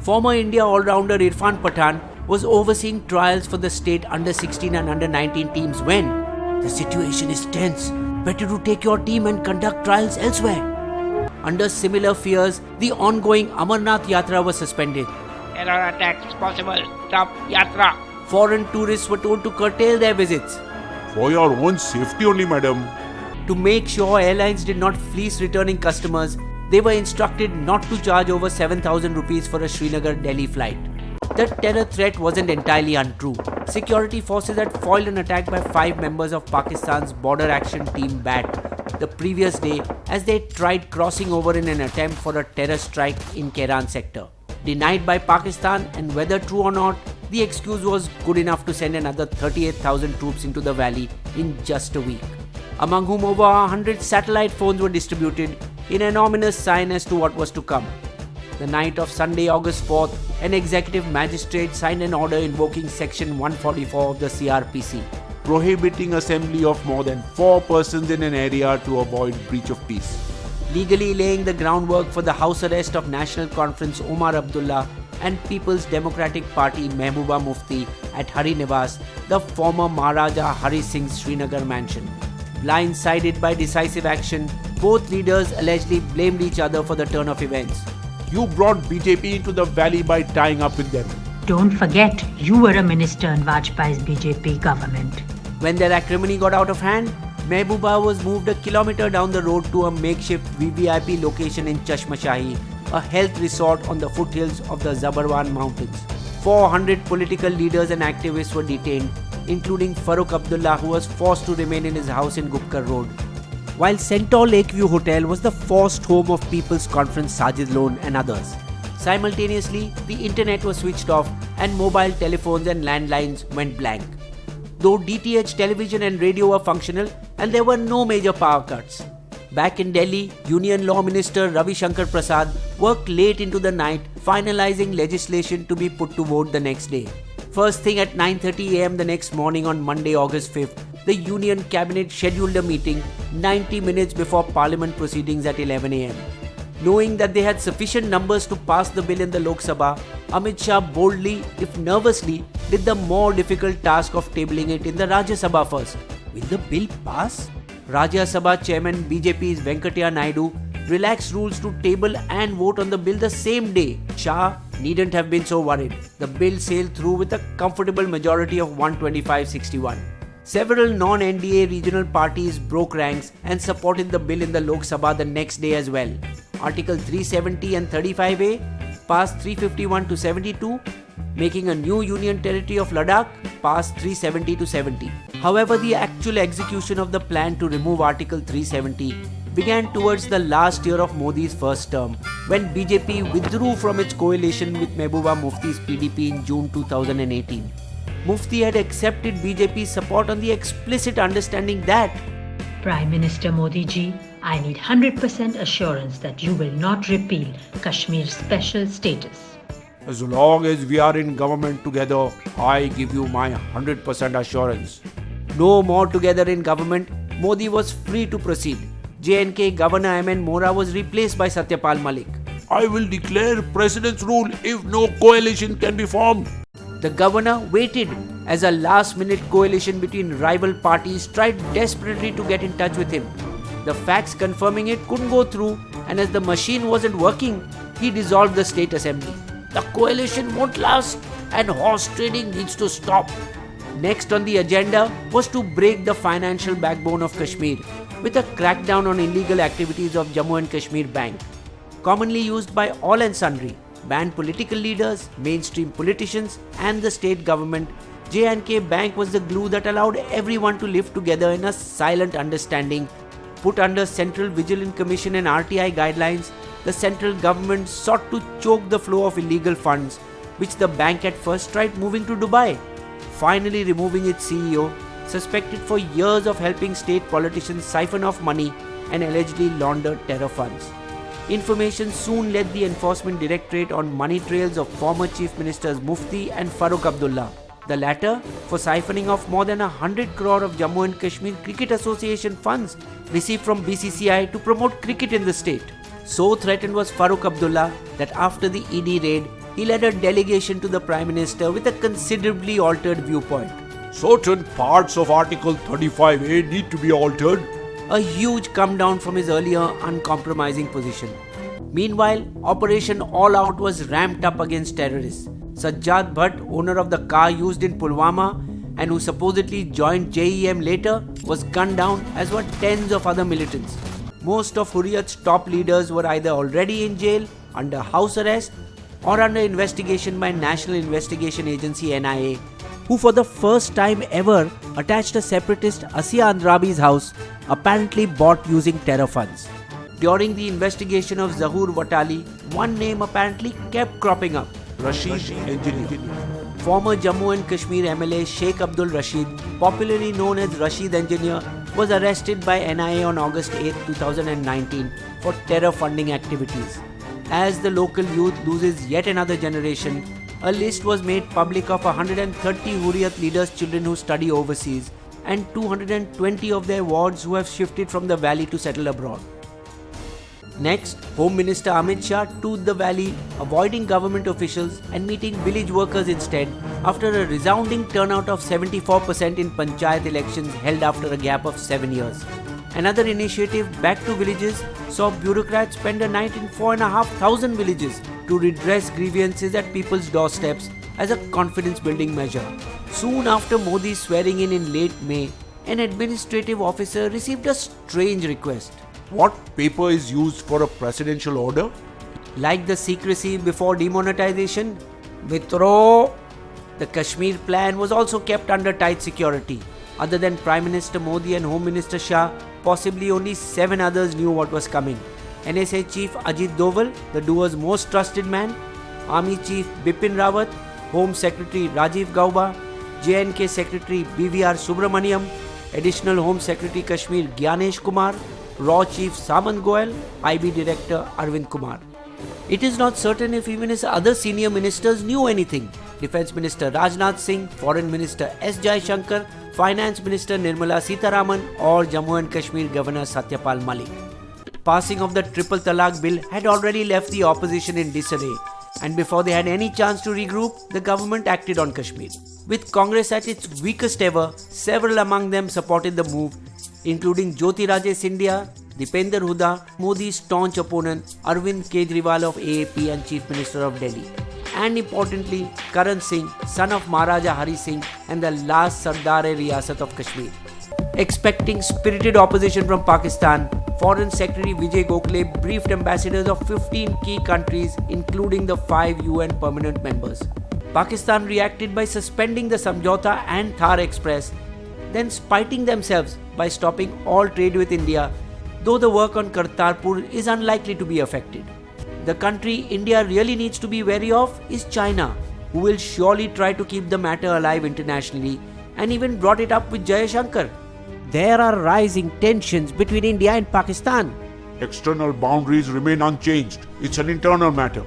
Former India all-rounder Irfan Pathan was overseeing trials for the state under-16 and under-19 teams when the situation is tense. Better to take your team and conduct trials elsewhere. Under similar fears, the ongoing Amarnath Yatra was suspended. Terror attacks possible. Stop Yatra. Foreign tourists were told to curtail their visits. For your own safety only, madam. To make sure airlines did not fleece returning customers, they were instructed not to charge over 7,000 rupees for a Srinagar-Delhi flight. The terror threat wasn't entirely untrue. Security forces had foiled an attack by 5 members of Pakistan's Border Action Team BAT the previous day as they tried crossing over in an attempt for a terror strike in Kairan sector. Denied by Pakistan, and whether true or not, the excuse was good enough to send another 38,000 troops into the valley in just a week, among whom over 100 satellite phones were distributed in an ominous sign as to what was to come. The night of Sunday, August 4th, an executive magistrate signed an order invoking Section 144 of the CRPC, Prohibiting assembly of more than 4 persons in an area to avoid breach of peace. legally laying the groundwork for the house arrest of National Conference Omar Abdullah and People's Democratic Party Mehbooba Mufti at Hari Niwas, the former Maharaja Hari Singh's Srinagar mansion. Blindsided by decisive action, both leaders allegedly blamed each other for the turn of events. You brought BJP into the valley by tying up with them. Don't forget, you were a minister in Vajpayee's BJP government. When their acrimony got out of hand, Mehbooba was moved a kilometer down the road to a makeshift VVIP location in Chashma Shahi, a health resort on the foothills of the Zabarwan mountains. 400 political leaders and activists were detained, including Farooq Abdullah, who was forced to remain in his house in Gupkar Road. While Centaur Lakeview Hotel was the forced home of People's Conference Sajid Lone and others. Simultaneously, the internet was switched off and mobile telephones and landlines went blank. Though DTH television and radio were functional and there were no major power cuts. Back in Delhi, Union Law Minister Ravi Shankar Prasad worked late into the night finalizing legislation to be put to vote the next day. First thing at 9:30 am the next morning on Monday, August 5th, the Union Cabinet scheduled a meeting 90 minutes before Parliament proceedings at 11 am. Knowing that they had sufficient numbers to pass the bill in the Lok Sabha, Amit Shah boldly, if nervously, did the more difficult task of tabling it in the Rajya Sabha first. Will the bill pass? Rajya Sabha Chairman BJP's Venkataya Naidu relaxed rules to table and vote on the bill the same day. Shah needn't have been so worried. The bill sailed through with a comfortable majority of 125-61. Several non-NDA regional parties broke ranks and supported the bill in the Lok Sabha the next day as well. Article 370 and 35A passed 351 to 72, making a new union territory of Ladakh passed 370 to 70. However, the actual execution of the plan to remove Article 370 began towards the last year of Modi's first term, when BJP withdrew from its coalition with Mehbooba Mufti's PDP in June 2018. Mufti had accepted BJP's support on the explicit understanding that Prime Minister Modi ji, I need 100% assurance that you will not repeal Kashmir's special status. As long as we are in government together, I give you my 100% assurance. no more together in government, Modi was free to proceed. J&K Governor M.N. Mora was replaced by Satyapal Malik. I will declare President's rule if no coalition can be formed. The governor waited as a last-minute coalition between rival parties tried desperately to get in touch with him. The facts confirming it couldn't go through, and as the machine wasn't working, he dissolved the state assembly. The coalition won't last and horse trading needs to stop. Next on the agenda was to break the financial backbone of Kashmir with a crackdown on illegal activities of Jammu and Kashmir Bank. Commonly used by all and sundry, banned political leaders, mainstream politicians and the state government, J&K Bank was the glue that allowed everyone to live together in a silent understanding. Put under Central Vigilance Commission and RTI guidelines, the central government sought to choke the flow of illegal funds, which the bank at first tried moving to Dubai, finally removing its CEO, suspected for years of helping state politicians siphon off money and allegedly launder terror funds. Information soon led the Enforcement Directorate on money trails of former Chief Ministers Mufti and Farooq Abdullah. The latter for siphoning off more than 100 crore of Jammu and Kashmir Cricket Association funds received from BCCI to promote cricket in the state. So threatened was Farooq Abdullah that after the ED raid, he led a delegation to the Prime Minister with a considerably altered viewpoint. Certain parts of Article 35A need to be altered. A huge come down from his earlier uncompromising position. Meanwhile, Operation All Out was ramped up against terrorists. Sajjad Bhatt, owner of the car used in Pulwama and who supposedly joined JEM later, was gunned down, as were tens of other militants. Most of Hurriyat's top leaders were either already in jail, under house arrest, or under investigation by National Investigation Agency NIA, who for the first time ever attached a separatist Asiya Andrabi's house, apparently bought using terror funds. During the investigation of Zahoor Watali, one name apparently kept cropping up: Rashid Engineer. Former Jammu and Kashmir MLA Sheikh Abdul Rashid, popularly known as Rashid Engineer, was arrested by NIA on August 8, 2019 for terror funding activities. As the local youth loses yet another generation, a list was made public of 130 Hurriyat leaders' children who study overseas and 220 of their wards who have shifted from the valley to settle abroad. Next, Home Minister Amit Shah toured the valley, avoiding government officials and meeting village workers instead, after a resounding turnout of 74% in Panchayat elections held after a gap of 7 years. Another initiative, Back to Villages, saw bureaucrats spend a night in 4,500 villages to redress grievances at people's doorsteps as a confidence-building measure. Soon after Modi's swearing in late May, an administrative officer received a strange request. What paper is used for a presidential order? Like the secrecy before demonetization, Mitro, the Kashmir plan was also kept under tight security. Other than Prime Minister Modi and Home Minister Shah, possibly only 7 others knew what was coming. NSA Chief Ajit Doval, the duo's most trusted man, Army Chief Bipin Rawat, Home Secretary Rajiv Gauba, JNK Secretary BVR Subramaniam, Additional Home Secretary Kashmir Gyanesh Kumar, Raw Chief Samant Goel, IB Director Arvind Kumar. It is not certain if even his other senior ministers knew anything. Defence Minister Rajnath Singh, Foreign Minister S. Jaishankar, Finance Minister Nirmala Sitharaman or Jammu and Kashmir Governor Satyapal Malik. Passing of the Triple Talaq Bill had already left the opposition in disarray, and before they had any chance to regroup, the government acted on Kashmir. With Congress at its weakest ever, several among them supported the move, including Jyotiradittya Scindia, Dipender Huda, Modi's staunch opponent Arvind Kejriwal of AAP and Chief Minister of Delhi, and importantly Karan Singh, son of Maharaja Hari Singh and the last Sardar-e-Riyasat of Kashmir. Expecting spirited opposition from Pakistan, Foreign Secretary Vijay Gokhale briefed ambassadors of 15 key countries, including the 5 UN permanent members. Pakistan reacted by suspending the Samjhauta and Thar Express, then spiting themselves by stopping all trade with India, though the work on Kartarpur is unlikely to be affected. The country India really needs to be wary of is China, who will surely try to keep the matter alive internationally and even brought it up with Jaishankar. There are rising tensions between India and Pakistan. External boundaries remain unchanged. It's an internal matter.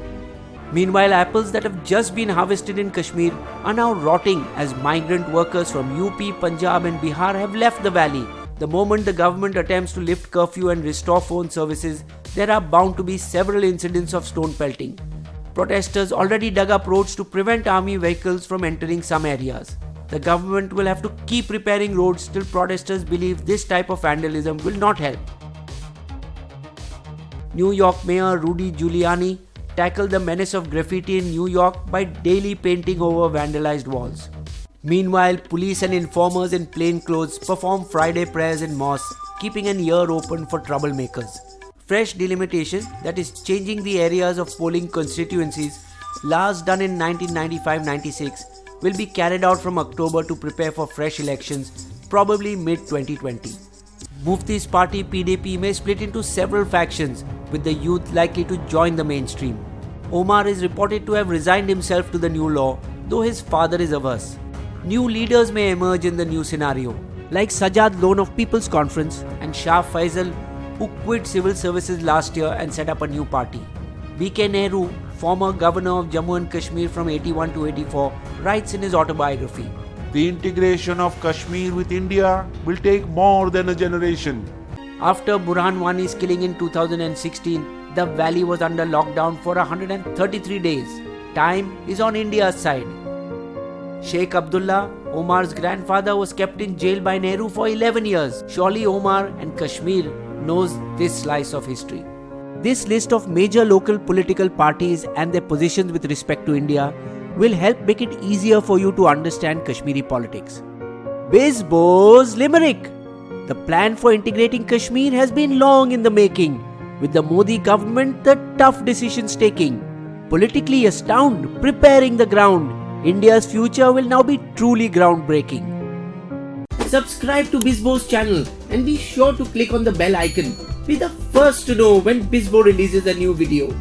Meanwhile, apples that have just been harvested in Kashmir are now rotting as migrant workers from UP, Punjab and Bihar have left the valley. The moment the government attempts to lift curfew and restore phone services, there are bound to be several incidents of stone pelting. Protesters already dug up roads to prevent army vehicles from entering some areas. The government will have to keep repairing roads till protesters believe this type of vandalism will not help. New York Mayor Rudy Giuliani tackled the menace of graffiti in New York by daily painting over vandalized walls. Meanwhile, police and informers in plainclothes perform Friday prayers in mosques, keeping an ear open for troublemakers. Fresh delimitation, that is changing the areas of polling constituencies, last done in 1995-96, will be carried out from October to prepare for fresh elections, probably mid-2020. Mufti's party PDP may split into several factions, with the youth likely to join the mainstream. Omar is reported to have resigned himself to the new law, though his father is averse. New leaders may emerge in the new scenario, like Sajjad Lone of People's Conference and Shah Faisal, who quit civil services last year and set up a new party. B.K. Nehru, former governor of Jammu and Kashmir from 81 to 84, writes in his autobiography, The integration of Kashmir with India will take more than a generation. After Burhan Wani's killing in 2016, the valley was under lockdown for 133 days. time is on India's side. Sheikh Abdullah, Omar's grandfather, was kept in jail by Nehru for 11 years. Surely Omar and Kashmir knows this slice of history. This list of major local political parties and their positions with respect to India will help make it easier for you to understand Kashmiri politics. Bizbo's Limerick. The plan for integrating Kashmir has been long in the making, with the Modi government the tough decisions taking. Politically astound, preparing the ground. India's future will now be truly groundbreaking. Subscribe to Bizbo's channel and be sure to click on the bell icon. Be the first to know when Bizbo releases a new video.